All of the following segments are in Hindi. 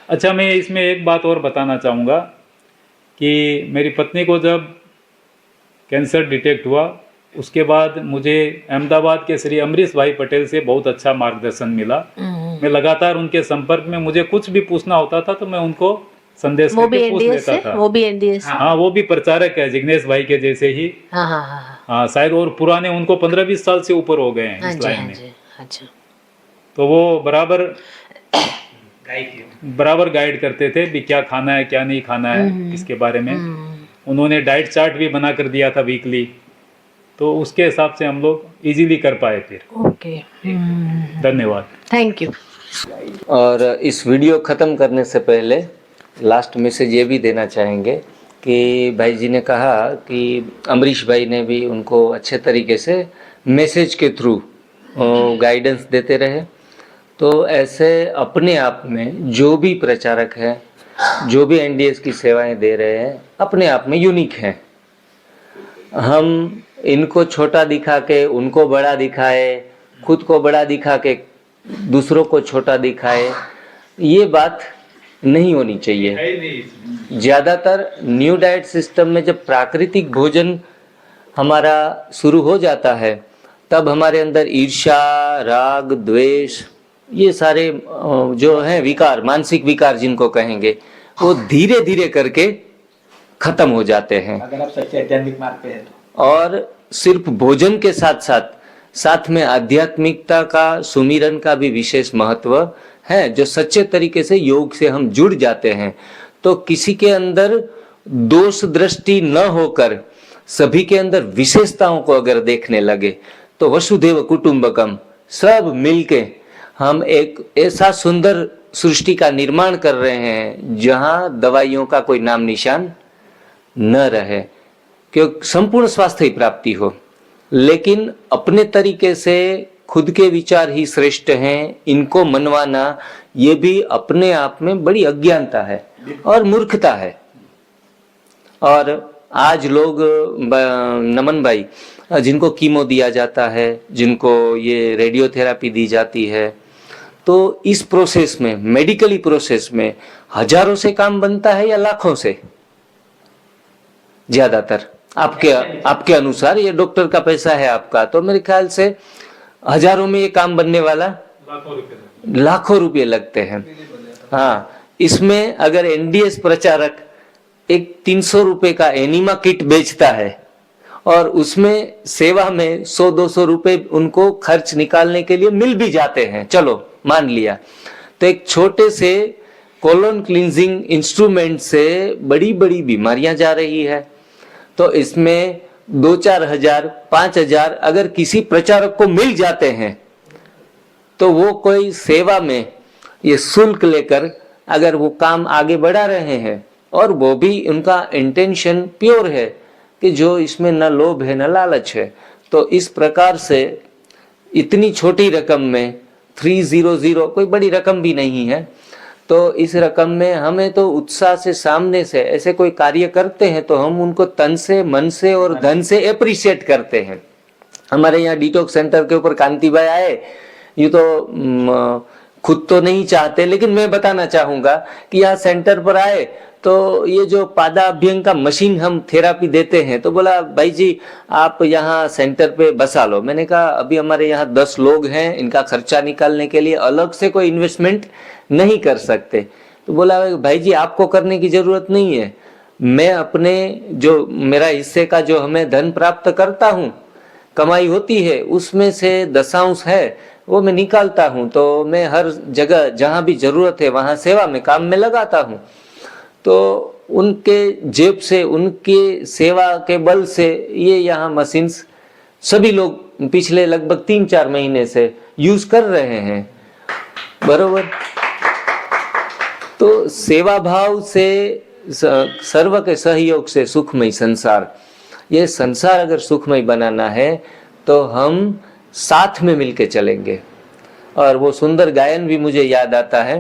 अच्छा, मैं इसमें एक बात और बताना चाहूँगा कि मेरी पत्नी को जब कैंसर डिटेक्ट हुआ, उसके बाद मुझे अहमदाबाद के श्री अमरीश भाई पटेल से बहुत अच्छा मार्गदर्शन मिला। मैं लगातार उनके संपर्क में, मुझे कुछ भी पूछना होता था तो मैं उनको संदेश वो भी करके पूछ एनडीएस लेता से, था। वो भी एनडीएस से। हाँ, वो भी प्रचारक है जिग्नेश भाई के जैसे ही। हाँ हाँ हाँ हाँ। हाँ शायद, और पुराने उनको 15-20 साल से ऊपर हो गए हैं हाँ इस जी लाइन हाँ में। जी। अच्छा। तो वो बराबर गाइड करते थे भी क्या खाना है क्या नहीं खाना है इसके बारे में। उन्होंने डाइट चार्ट भी बना कर दिया था वीकली, तो उसके हिसाब से हम लोग इजीली कर पाए फिर। ओके। धन्यवाद। Thank you. और इस वीडियो ख़त्म करने से पहले लास्ट मैसेज ये भी देना चाहेंगे कि भाई जी ने कहा कि अमरीश भाई ने भी उनको अच्छे तरीके से मैसेज के थ्रू गाइडेंस देते रहे। तो ऐसे अपने आप में जो भी प्रचारक हैं, जो भी एनडीएस की सेवाएं दे रहे हैं, अपने आप में यूनिक हैं। हम इनको छोटा दिखा के उनको बड़ा दिखाए, खुद को बड़ा दिखा के दूसरों को छोटा दिखाए, ये बात नहीं होनी चाहिए। ज़्यादातर न्यू डाइट सिस्टम में जब प्राकृतिक भोजन हमारा शुरू हो जाता है, तब हमारे अंदर ईर्ष्या, राग, द्वेष, ये सारे जो हैं विकार, मानसिक विकार जिनको कहेंगे, वो धीरे धीरे करके खत्म हो जाते हैं। अगर आप सच्चे आध्यात्मिक मार्ग पे हैं तो। और सिर्फ भोजन के साथ साथ साथ में आध्यात्मिकता का, सुमिरन का भी विशेष महत्व है। जो सच्चे तरीके से योग से हम जुड़ जाते हैं तो किसी के अंदर दोष दृष्टि न होकर सभी के अंदर विशेषताओं को अगर देखने लगे तो वसुधैव कुटुंबकम, सब मिलके हम एक ऐसा सुंदर सृष्टि का निर्माण कर रहे हैं जहां दवाइयों का कोई नाम निशान न रहे, क्योंकि संपूर्ण स्वास्थ्य ही प्राप्ति हो। लेकिन अपने तरीके से खुद के विचार ही श्रेष्ठ हैं, इनको मनवाना ये भी अपने आप में बड़ी अज्ञानता है और मूर्खता है। और आज लोग, नमन भाई, जिनको कीमो दिया जाता है, जिनको ये रेडियोथेरापी दी जाती है, तो इस प्रोसेस में, मेडिकली प्रोसेस में हजारों से काम बनता है या लाखों से? ज्यादातर आपके अनुसार, ये डॉक्टर का पैसा है आपका, तो मेरे ख्याल से हजारों में ये काम बनने वाला लाखों रुपए लगते हैं। हाँ, इसमें अगर एनडीएस प्रचारक एक 300 रुपए का एनिमा किट बेचता है और उसमें सेवा में 100-200 रुपए उनको खर्च निकालने के लिए मिल भी जाते हैं, चलो मान लिया, तो एक छोटे से कोलोन क्लींजिंग इंस्ट्रूमेंट से बड़ी बड़ी बीमारियां जा रही है। तो इसमें 2-4 हजार, 5 हजार अगर किसी प्रचारक को मिल जाते हैं तो वो कोई सेवा में ये शुल्क लेकर अगर वो काम आगे बढ़ा रहे हैं, और वो भी उनका इंटेंशन प्योर है कि जो इसमें न लोभ है न लालच है, तो इस प्रकार से इतनी छोटी रकम में 300 कोई बड़ी रकम भी नहीं है, तो इस रकम में हमें तो उत्साह से सामने से ऐसे कोई कार्य करते हैं तो हम उनको तन से, मन से और धन से एप्रिशिएट करते हैं। हमारे यहाँ डिटॉक्स सेंटर के ऊपर कांति भाई आए, ये तो खुद तो नहीं चाहते, लेकिन मैं बताना चाहूंगा कि यहाँ सेंटर पर आए तो ये जो पादाभ्यंग का मशीन हम थेरापी देते हैं, तो बोला भाई जी आप यहाँ सेंटर पे बसा लो। मैंने कहा अभी हमारे यहाँ 10 लोग हैं, इनका खर्चा निकालने के लिए अलग से कोई इन्वेस्टमेंट नहीं कर सकते। तो बोला भाई जी आपको करने की जरूरत नहीं है, मैं अपने जो मेरा हिस्से का जो हमें धन प्राप्त करता हूँ, कमाई होती है, उसमें से 10% है वो मैं निकालता हूँ, तो मैं हर जगह जहाँ भी जरूरत है वहाँ सेवा में, काम में लगाता हूँ। तो उनके जेब से, उनके सेवा के बल से ये यहाँ मशीन्स सभी लोग पिछले लगभग 3-4 महीने से यूज कर रहे हैं, बरोबर। तो सेवा भाव से, सर्व के सहयोग से सुखमय संसार, ये संसार अगर सुखमय बनाना है तो हम साथ में मिलके चलेंगे। और वो सुंदर गायन भी मुझे याद आता है,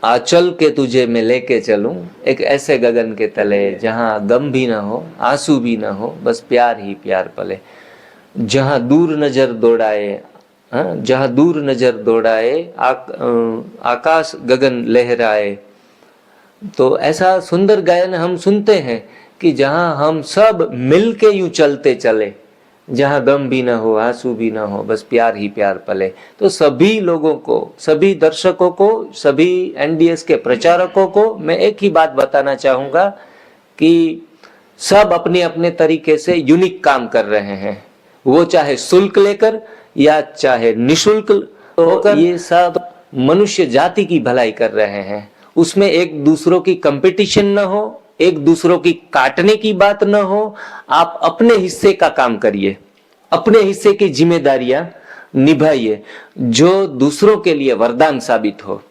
आंचल के तुझे मैं लेके चलूं एक ऐसे गगन के तले जहां गम भी ना हो, आंसू भी ना हो, बस प्यार ही प्यार पले, जहां दूर नजर दौड़ाए हाँ, जहाँ दूर नजर दौड़ाए आकाश गगन लहराए। तो ऐसा सुंदर गायन हम सुनते हैं कि जहाँ हम सब मिल के यूं चलते चले, जहाँ गम भी ना हो आंसू भी ना हो, बस प्यार ही प्यार पले। तो सभी लोगों को, सभी दर्शकों को, सभी एनडीएस के प्रचारकों को मैं एक ही बात बताना चाहूँगा कि सब अपने अपने तरीके से यूनिक काम कर रहे हैं, वो चाहे शुल्क लेकर या चाहे निशुल्क होकर, ये सब मनुष्य जाति की भलाई कर रहे हैं। उसमें एक दूसरों की कंपटीशन न हो, एक दूसरों की काटने की बात न हो। आप अपने हिस्से का काम करिए, अपने हिस्से की जिम्मेदारियां निभाइए जो दूसरों के लिए वरदान साबित हो।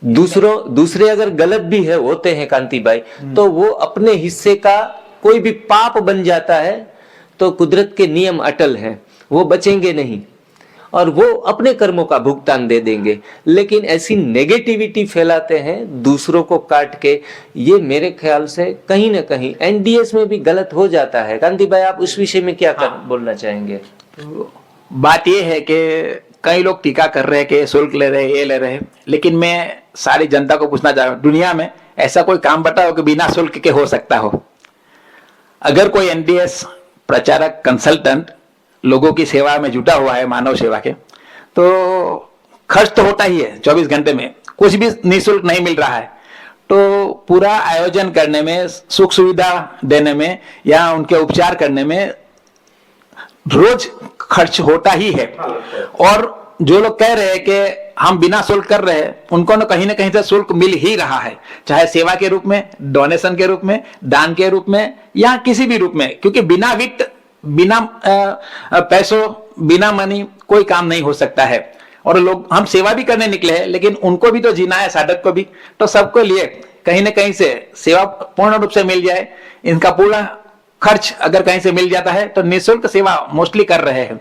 दूसरे अगर गलत भी है होते हैं कांति भाई, तो वो अपने हिस्से का कोई भी पाप बन जाता है तो कुदरत के नियम अटल हैं, वो बचेंगे नहीं और वो अपने कर्मों का भुगतान दे देंगे। लेकिन ऐसी नेगेटिविटी फैलाते हैं दूसरों को काट के, ये मेरे ख्याल से कहीं ना कहीं एनडीएस में भी गलत हो जाता है। कांति भाई, आप उस विषय में क्या बोलना चाहेंगे? तो बात ये है कि कई लोग टीका कर रहे हैं कि शुल्क ले रहे हैं, ये ले रहे हैं, लेकिन मैं सारी जनता को पूछना चाह रहा हूँ, दुनिया में ऐसा कोई काम बताओ कि बिना शुल्क के हो सकता हो। अगर कोई एनडीएस प्रचारक कंसल्टेंट लोगों की सेवा में जुटा हुआ है, मानव सेवा के, तो खर्च तो होता ही है। 24 घंटे में कुछ भी निःशुल्क नहीं मिल रहा है, तो पूरा आयोजन करने में, सुख सुविधा देने में या उनके उपचार करने में रोज खर्च होता ही है। और जो लोग कह रहे हैं कि हम बिना शुल्क कर रहे हैं, उनको न कहीं से शुल्क मिल ही रहा है, चाहे सेवा के रूप में, डोनेशन के रूप में, दान के रूप में या किसी भी रूप में। क्योंकि बिना वित्त, बिना पैसों, बिना मनी कोई काम नहीं हो सकता है। और लोग, हम सेवा भी करने निकले हैं, लेकिन उनको भी तो जीना है, साधक को भी। तो सबको लिए कहीं ना कहीं से सेवा पूर्ण रूप से मिल जाए, इनका पूरा खर्च अगर कहीं से मिल जाता है तो निःशुल्क सेवा मोस्टली कर रहे हैं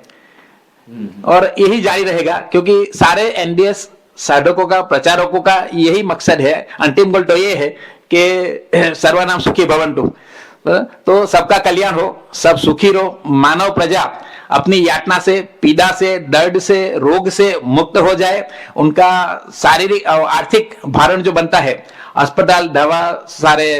और यही जारी रहेगा। क्योंकि सारे एनडीएस साधकों का, प्रचारकों का यही मकसद है, अंतिम गोल तो ये है कि सर्वनाम सुखी भवन्तु, तो सबका कल्याण हो, सब सुखी रहो, मानव प्रजा अपनी यातना से, पीड़ा से, दर्द से, रोग से मुक्त हो जाए, उनका शारीरिक और आर्थिक भारण जो बनता है, अस्पताल, दवा, सारे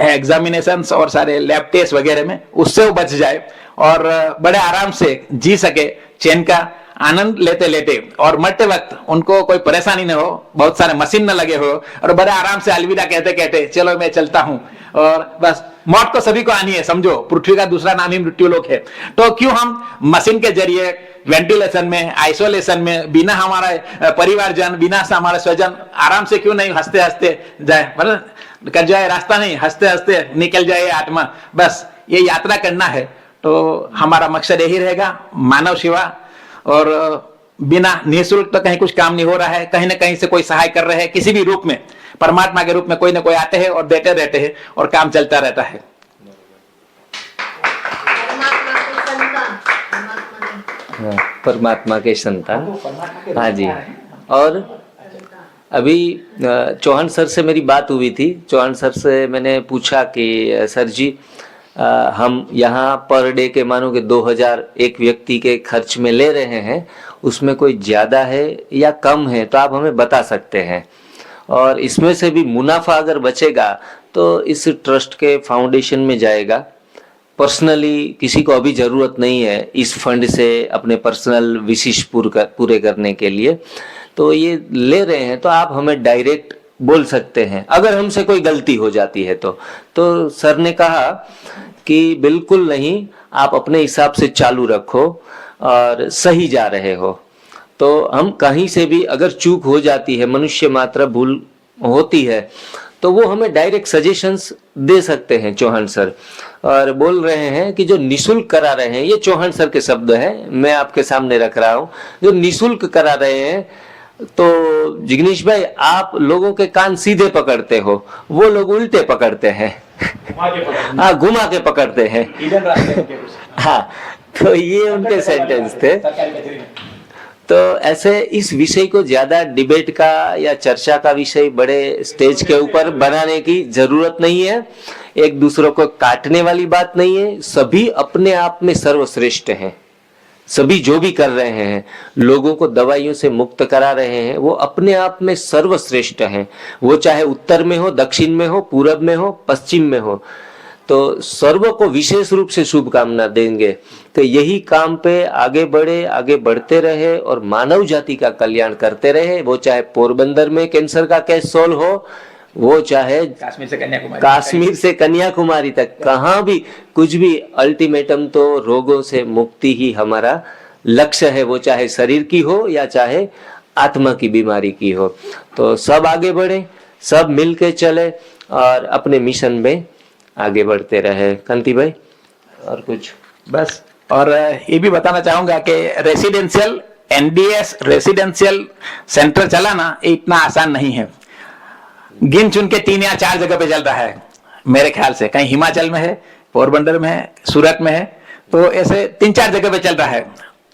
एग्जामिनेशंस और सारे लैब टेस्ट वगैरह में, उससे वो बच जाए और बड़े आराम से जी सके, चैन का आनंद लेते लेते, और मरते वक्त उनको कोई परेशानी न हो, बहुत सारे मशीन न लगे हो, और बड़े आराम से अलविदा कहते कहते चलो मैं चलता हूं। और बस मौत तो सभी को आनी है, समझो पृथ्वी का दूसरा नाम ही मृत्यु लोक है। तो क्यों हम मशीन के जरिए वेंटिलेशन में, आइसोलेशन में, बिना हमारे परिवारजन, बिना हमारे स्वजन, आराम से क्यों नहीं हंसते हंसते जाए, मतलब कर जाए रास्ता नहीं, हंसते हंसते निकल जाए आत्मा। बस ये यात्रा करना है, तो हमारा मकसद यही रहेगा, मानव सेवा। और बिना निःशुल्क तो कहीं कुछ काम नहीं हो रहा है, कहीं ना कहीं से कोई सहाय कर रहे हैं, किसी भी रूप में, परमात्मा के रूप में कोई ना कोई आते हैं और देते रहते हैं और काम चलता रहता है। परमात्मा के संतान, हाँ जी। और अभी चौहान सर से मेरी बात हुई थी, चौहान सर से मैंने पूछा कि सर जी, हम यहाँ पर डे के मानो कि 2000 एक व्यक्ति के खर्च में ले रहे हैं, उसमें कोई ज़्यादा है या कम है तो आप हमें बता सकते हैं, और इसमें से भी मुनाफा अगर बचेगा तो इस ट्रस्ट के फाउंडेशन में जाएगा। पर्सनली किसी को अभी ज़रूरत नहीं है इस फंड से अपने पर्सनल विशेष पूरे करने के लिए, तो ये ले रहे हैं, तो आप हमें डायरेक्ट बोल सकते हैं अगर हमसे कोई गलती हो जाती है तो सर ने कहा कि बिल्कुल नहीं, आप अपने हिसाब से चालू रखो और सही जा रहे हो। तो हम कहीं से भी अगर चूक हो जाती है, मनुष्य मात्र भूल होती है, तो वो हमें डायरेक्ट सजेशंस दे सकते हैं चौहान सर। और बोल रहे हैं कि जो निःशुल्क करा रहे हैं, ये चौहान सर के शब्द हैं, मैं आपके सामने रख रहा हूँ, जो निःशुल्क करा रहे हैं, तो जिग्नेश भाई आप लोगों के कान सीधे पकड़ते हो, वो लोग उल्टे पकड़ते हैं, हाँ घुमा के पकड़ते हैं। हाँ, तो ये उनके सेंटेंस थे। तो ऐसे इस विषय को ज्यादा डिबेट का या चर्चा का विषय बड़े स्टेज के ऊपर बनाने की जरूरत नहीं है, एक दूसरों को काटने वाली बात नहीं है। सभी अपने आप में सर्वश्रेष्ठ हैं, सभी जो भी कर रहे हैं, लोगों को दवाइयों से मुक्त करा रहे हैं, वो अपने आप में सर्वश्रेष्ठ हैं। वो चाहे उत्तर में हो, दक्षिण में हो, पूरब में हो, पश्चिम में हो, तो सर्व को विशेष रूप से शुभकामना देंगे। तो यही काम पे आगे बढ़े, आगे बढ़ते रहे और मानव जाति का कल्याण करते रहे। वो चाहे पोरबंदर में कैंसर का केस सोल्व हो, वो चाहे कश्मीर से कन्याकुमारी तक, कहाँ भी कुछ भी, अल्टीमेटम तो रोगों से मुक्ति ही हमारा लक्ष्य है। वो चाहे शरीर की हो या चाहे आत्मा की बीमारी की हो। तो सब आगे बढ़े, सब मिल के चले और अपने मिशन में आगे बढ़ते रहे। कांति भाई और कुछ? बस, और ये भी बताना चाहूंगा कि रेसिडेंशियल एनडीएस रेसिडेंशियल सेंटर चलाना इतना आसान नहीं है। गिन चुन के 3 या 4 जगह पे चल रहा है मेरे ख्याल से। कहीं हिमाचल में है, पोरबंदर में है, सूरत में है, तो ऐसे 3-4 जगह पे चल रहा है।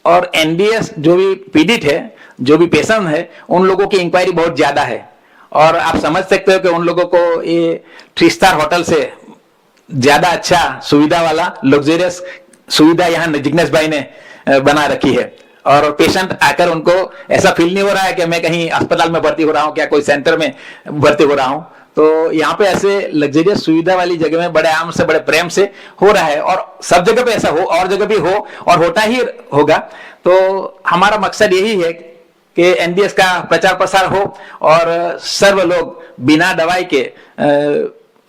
और एनडीएस जो भी पीड़ित है, जो भी पेशेंट है, उन लोगों की इंक्वायरी बहुत ज्यादा है। और आप समझ सकते हो कि उन लोगों को ये 3 स्टार होटल से ज्यादा अच्छा सुविधा वाला लग्जरियस सुविधा यहाँ जिग्नेश भाई ने बना रखी है। और पेशेंट आकर उनको ऐसा फील नहीं हो रहा है कि मैं कहीं अस्पताल में भर्ती हो रहा हूँ, क्या कोई सेंटर में भर्ती हो रहा हूँ। तो यहाँ पे ऐसे लग्जरियस सुविधा वाली जगह में बड़े आराम से, बड़े प्रेम से हो रहा है। और सब जगह पे ऐसा हो, और जगह भी हो, और होता ही होगा। तो हमारा मकसद यही है कि एनडीएस का प्रचार प्रसार हो और सर्व लोग बिना दवाई के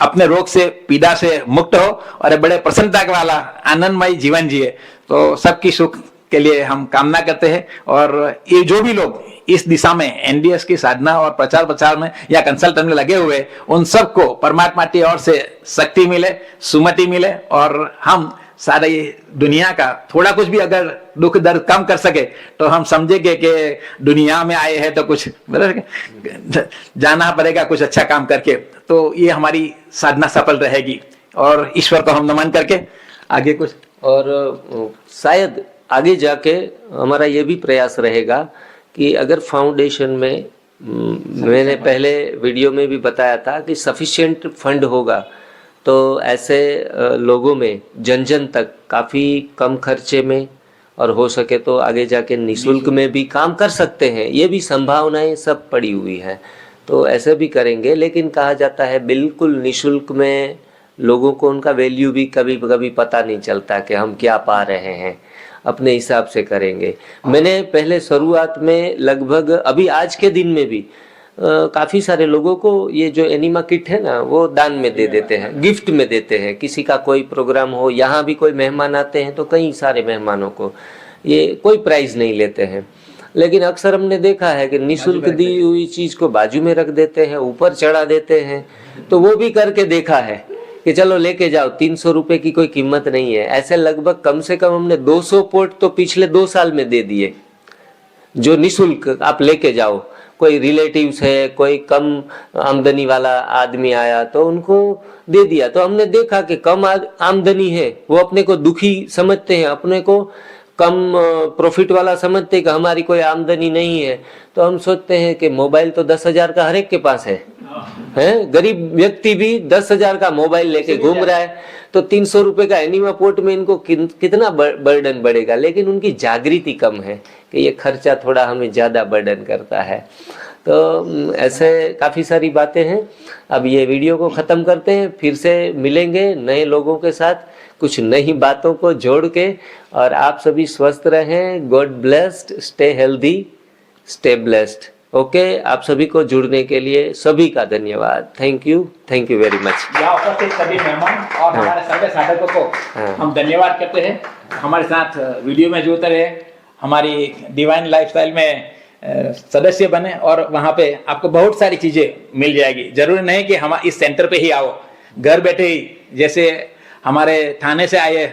अपने रोग से, पीड़ा से मुक्त हो और बड़े प्रसन्नता वाला आनंदमय जीवन जिए। तो सबकी सुख के लिए हम कामना करते हैं। और ये जो भी लोग इस दिशा में एनडीएस की साधना और प्रचार प्रचार में या कंसल्टेंट में लगे हुए, उन सबको परमात्मा की ओर से शक्ति मिले, सुमति मिले, और हम सारे दुनिया का थोड़ा कुछ भी अगर दुख दर्द कम कर सके तो हम समझेंगे कि दुनिया में आए हैं तो कुछ जाना पड़ेगा, कुछ अच्छा काम करके। तो ये हमारी साधना सफल रहेगी। और ईश्वर को हम नमन करके आगे कुछ, और शायद आगे जाके हमारा ये भी प्रयास रहेगा कि अगर फाउंडेशन में, मैंने पहले वीडियो में भी बताया था कि सफिशिएंट फंड होगा, तो ऐसे लोगों में जन जन तक काफ़ी कम खर्चे में, और हो सके तो आगे जाके निःशुल्क में भी काम कर सकते हैं। ये भी संभावनाएं सब पड़ी हुई हैं, तो ऐसे भी करेंगे। लेकिन कहा जाता है बिल्कुल निःशुल्क में लोगों को उनका वैल्यू भी कभी कभी पता नहीं चलता कि हम क्या पा रहे हैं। अपने हिसाब से करेंगे। मैंने पहले शुरुआत में लगभग, अभी आज के दिन में भी काफ़ी सारे लोगों को ये जो एनिमा किट है ना, वो दान में दे देते हैं, गिफ्ट में देते हैं। किसी का कोई प्रोग्राम हो, यहाँ भी कोई मेहमान आते हैं तो कई सारे मेहमानों को ये कोई प्राइस नहीं लेते हैं। लेकिन अक्सर हमने देखा है कि निःशुल्क दी हुई चीज़ को बाजू में रख देते हैं, ऊपर चढ़ा देते हैं। तो वो भी करके देखा है कि चलो लेके जाओ, 300 रुपये की कोई कीमत नहीं है। ऐसे लगभग कम से कम हमने 200 पोर्ट तो पिछले 2 साल में दे दिए, जो निःशुल्क आप लेके जाओ। कोई रिलेटिव्स है, कोई कम आमदनी वाला आदमी आया तो उनको दे दिया। तो हमने देखा कि कम आमदनी है, वो अपने को दुखी समझते हैं, अपने को कम प्रॉफिट वाला समझते हैं कि हमारी कोई आमदनी नहीं है। तो हम सोचते हैं कि मोबाइल तो 10,000 का हर एक के पास है, गरीब व्यक्ति भी 10,000 का मोबाइल लेके घूम रहा है। तो 300 रुपये का एनिमा पोर्ट में इनको कितना बर्डन बढ़ेगा। लेकिन उनकी जागृति कम है कि ये खर्चा थोड़ा हमें ज़्यादा बर्डन करता है। तो ऐसे काफ़ी सारी बातें हैं। अब ये वीडियो को ख़त्म करते हैं, फिर से मिलेंगे नए लोगों के साथ, कुछ नई बातों को जोड़ के। और आप सभी स्वस्थ रहें। God blessed, stay healthy, stay blessed. Okay, आप सभी को जुड़ने के लिए सभी का धन्यवाद। Thank you very much. यहाँ उपस्थित सभी मेहमान और हमारे सभी साधकों को हम धन्यवाद करते हैं। हमारे साथ वीडियो में जुड़ते रहे, हमारी डिवाइन लाइफस्टाइल में सदस्य बने, और वहाँ पे आपको बहुत सारी चीज़ें मिल जाएगी। जरूरी नहीं कि हम इस सेंटर पे ही आओ, घर बैठे ही, जैसे हमारे थाने से आए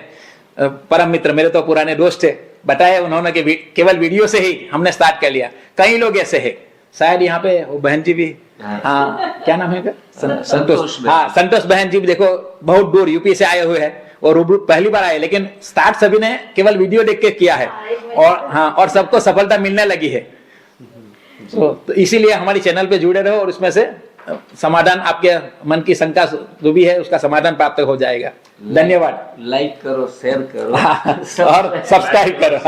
परम मित्र, मेरे तो पुराने दोस्त थे, बताया उन्होंने कि केवल वीडियो से ही हमने स्टार्ट कर लिया। कई लोग ऐसे हैं, शायद यहाँ पे वो बहन जी भी, हाँ क्या नाम है, संतोष, हाँ संतोष बहन जी भी देखो बहुत दूर यूपी से आए हुए हैं और पहली बार आए, लेकिन स्टार्ट सभी ने केवल वीडियो देख के किया है। और हाँ, और सबको सफलता मिलने लगी है। तो इसीलिए हमारी चैनल पे जुड़े रहो और उसमें से समाधान, आपके मन की शंका जो भी है उसका समाधान प्राप्त हो जाएगा। धन्यवाद। लाइक करो, शेयर करो और सब्सक्राइब करो।